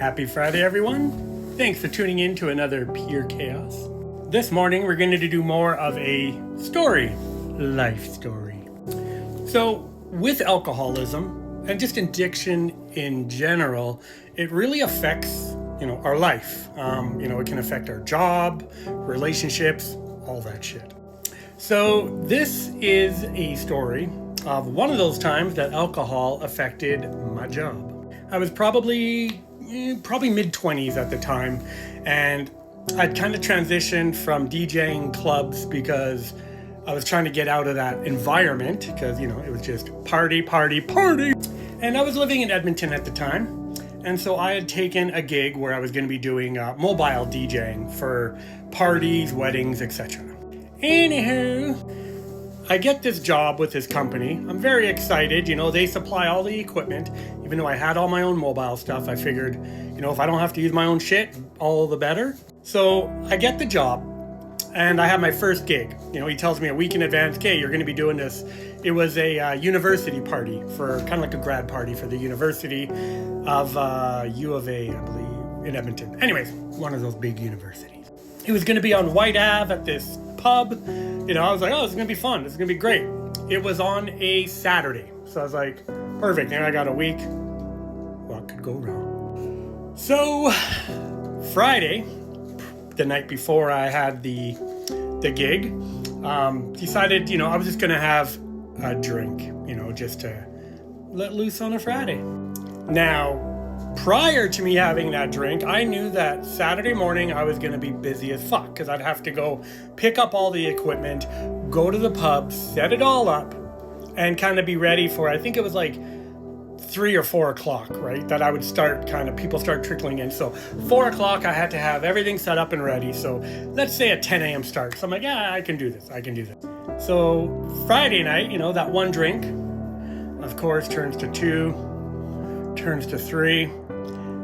Happy Friday, everyone. Thanks for tuning in to another Pure Chaos. This morning, we're going to do more of a life story. So, with alcoholism and just addiction in general, it really affects, our life. It can affect our job, relationships, all that shit. So, this is a story of one of those times that alcohol affected my job. I was probably mid-20s at the time, and I'd kind of transitioned from DJing clubs because I was trying to get out of that environment because, it was just party. And I was living in Edmonton at the time, and so I had taken a gig where I was going to be doing mobile DJing for parties, weddings, etc. Anywho, I get this job with this company. I'm very excited. They supply all the equipment. Even though I had all my own mobile stuff, I figured, if I don't have to use my own shit, all the better. So I get the job and I have my first gig. He tells me a week in advance, okay, you're going to be doing this. It was a university party for kind of like a grad party for the University of U of A, I believe, in Edmonton. Anyways, one of those big universities. It was going to be on White Ave at this pub. I was like, oh, this is going to be fun. This is going to be great. It was on a Saturday. So I was like, perfect. I got a week. What could go wrong? So Friday, the night before I had the gig, decided, I was just going to have a drink, just to let loose on a Friday. Now, prior to me having that drink, I knew that Saturday morning I was going to be busy as fuck because I'd have to go pick up all the equipment, go to the pub, set it all up, and kind of be ready for, I think it was like 3 or 4 o'clock, right? That I would start people start trickling in. So 4 o'clock, I had to have everything set up and ready. So let's say a 10 a.m. start. So I'm like, yeah, I can do this. So Friday night, that one drink, of course, turns to 2, turns to 3.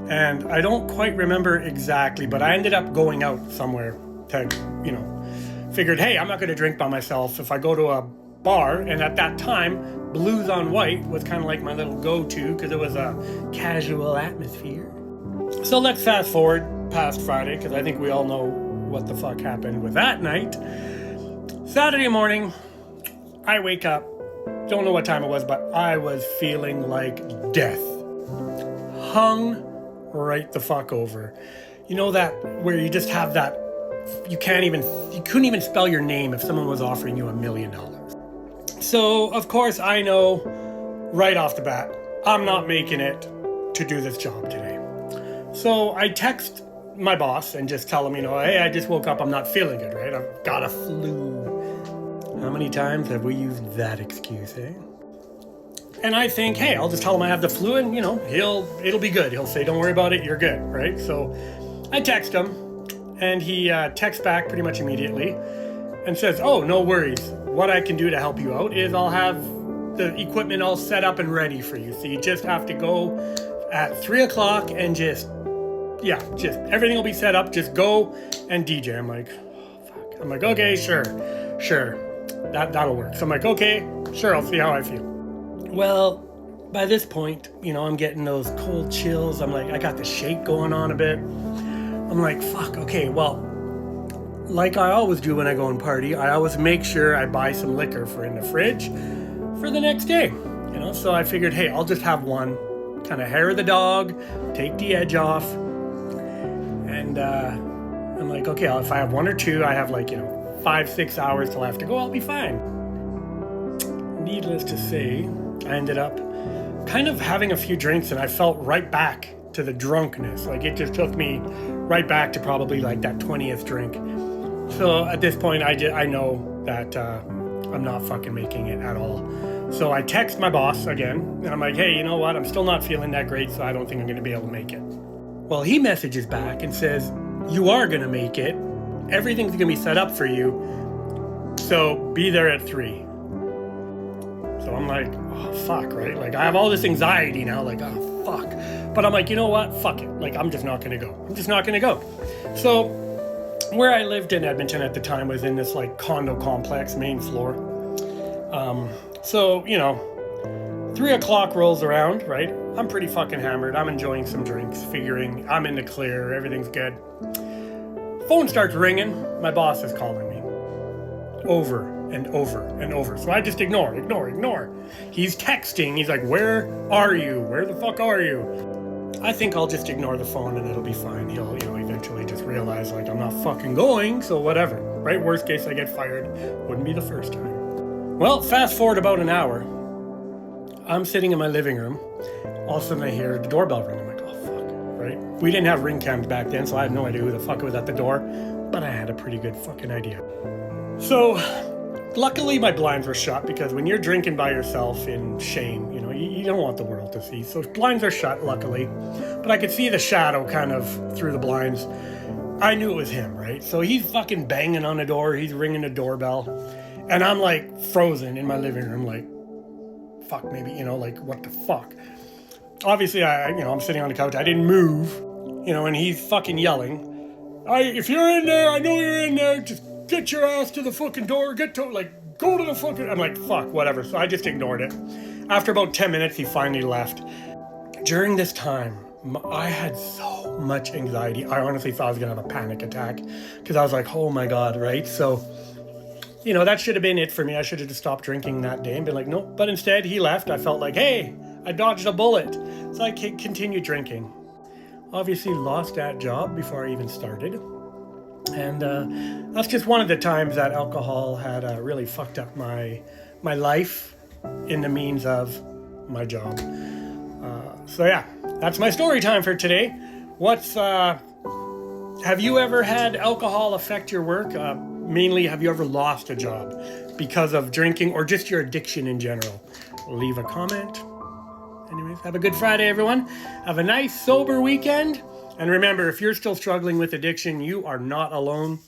And I don't quite remember exactly, but I ended up going out somewhere to, figured, hey, I'm not going to drink by myself. If I go to a bar, and at that time, Blues on White was kind of like my little go-to because it was a casual atmosphere. So let's fast forward past Friday because I think we all know what the fuck happened with that night. Saturday morning, I wake up, don't know what time it was, but I was feeling like death. Hung right the fuck over. That where you just have that, you couldn't even spell your name if someone was offering you $1 million. So of course I know right off the bat, I'm not making it to do this job today. So I text my boss and just tell him, hey, I just woke up, I'm not feeling good, right? I've got a flu. How many times have we used that excuse, eh? And I think, hey, I'll just tell him I have the flu and, it'll be good. He'll say, don't worry about it, you're good, right? So I text him and he texts back pretty much immediately and says, oh, no worries. What I can do to help you out is I'll have the equipment all set up and ready for you. So you just have to go at 3 o'clock and just everything will be set up. Just go and DJ. I'm like, oh, fuck. I'm like, okay, sure. That'll work. So I'm like, okay, sure, I'll see how I feel. Well, by this point, I'm getting those cold chills. I'm like, I got the shake going on a bit. I'm like, fuck, okay, well, like I always do when I go and party, I always make sure I buy some liquor for in the fridge for the next day. So I figured, hey, I'll just have one, kind of hair of the dog, take the edge off. And I'm like, okay, if I have 1 or 2, I have 5-6 hours till I have to go, I'll be fine. Needless to say, I ended up kind of having a few drinks and I felt right back to the drunkenness. It just took me right back to probably that 20th drink. So at this point, I know that I'm not fucking making it at all. So I text my boss again and I'm like, hey, you know what? I'm still not feeling that great, so I don't think I'm going to be able to make it. Well, he messages back and says, you are going to make it. Everything's going to be set up for you. So be there at 3. So I'm like, oh, fuck, right? I have all this anxiety now, oh, fuck. But I'm like, you know what? Fuck it. I'm just not going to go. So where I lived in Edmonton at the time was in this condo complex, main floor. So, 3 o'clock rolls around, right? I'm pretty fucking hammered. I'm enjoying some drinks, figuring I'm in the clear, everything's good. Phone starts ringing. My boss is calling me. Over and over and over. So I just ignore. He's texting. He's like, where are you? Where the fuck are you? I think I'll just ignore the phone and it'll be fine. He'll, eventually just realize, like, I'm not fucking going, so whatever. Right? Worst case, I get fired. Wouldn't be the first time. Well, fast forward about an hour. I'm sitting in my living room. All of a sudden I hear the doorbell ring. I'm like, oh fuck, right? We didn't have ring cams back then, so I had no idea who the fuck was at the door, but I had a pretty good fucking idea. So, luckily my blinds were shut, because when you're drinking by yourself in shame, you don't want the world to see. So blinds are shut, luckily, but I could see the shadow kind of through the blinds. I knew it was him, right? So he's fucking banging on the door, he's ringing the doorbell, and I'm like frozen in my living room, like, fuck, maybe, like, what the fuck? Obviously, I'm sitting on the couch, I didn't move, and he's fucking yelling, if you're in there, I know you're in there, just get your ass to the fucking door, go to the fucking, I'm like, fuck, whatever, so I just ignored it. After about 10 minutes, he finally left. During this time, I had so much anxiety, I honestly thought I was gonna have a panic attack, because I was like, oh my God, right? So, that should have been it for me. I should have just stopped drinking that day and been like, nope. But instead, he left. I felt like, hey, I dodged a bullet. So I continued drinking. Obviously, lost that job before I even started. And that's just one of the times that alcohol had really fucked up my life in the means of my job. So yeah, that's my story time for today. Have you ever had alcohol affect your work? Mainly, have you ever lost a job because of drinking or just your addiction in general? Leave a comment. Anyways, have a good Friday, everyone. Have a nice, sober weekend. And remember, if you're still struggling with addiction, you are not alone.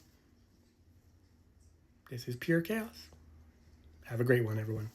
This is Pure Chaos. Have a great one, everyone.